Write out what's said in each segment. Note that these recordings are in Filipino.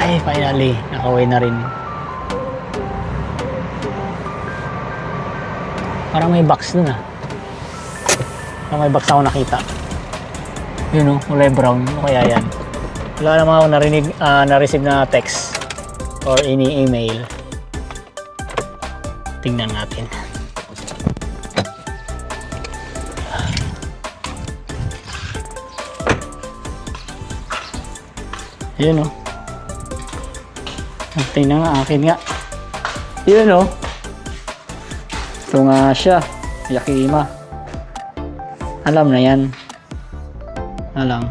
Ay, finally, nakaway na rin. Parang may box dun ah. Parang may box ako nakita. Yun o, kulay brown. Ano kaya yan? Wala naman ako narinig, na-receive na text or any email. Tingnan natin. Yun o. Tingnan nga, akin nga. Yun o. Ito nga siya. Yakima. Alam na yan. Alam.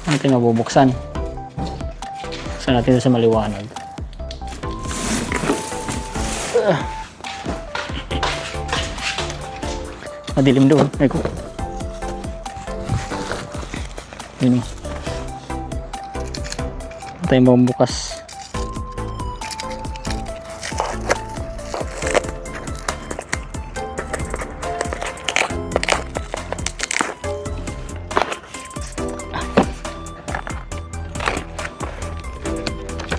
Natin mabubuksan. Buksan natin sa maliwanag. Madilim doon. Ay ko. Yun o. Tayo mabukas.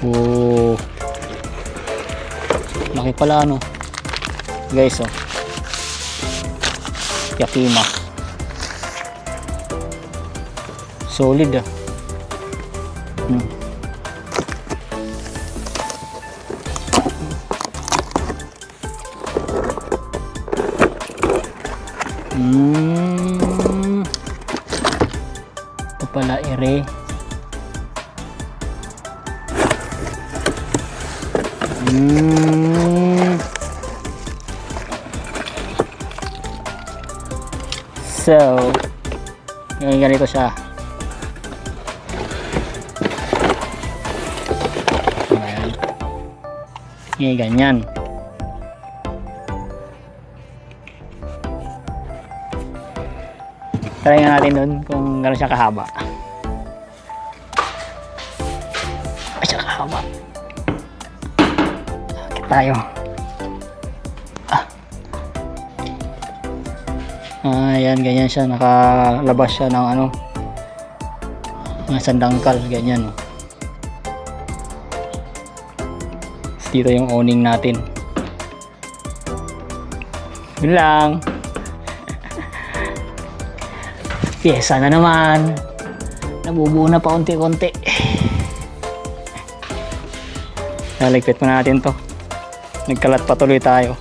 Oh, laki pala ano guys oh. Yakima solid ah. Ito pala ere. So, ganito siya. Ayan. Ganyan. Try nga natin doon kung gano'n siya kahaba. Ay, siya kahaba. Akit tayo. Ayan, ganyan siya. Nakalabas siya ng ano, mga sandangkal. Ganyan. Dito yung owning natin. Yun lang. Pyesa na naman. Nabubuo na pa konti-konti. Naligpit pa natin to. Nagkalat pa tuloy tayo.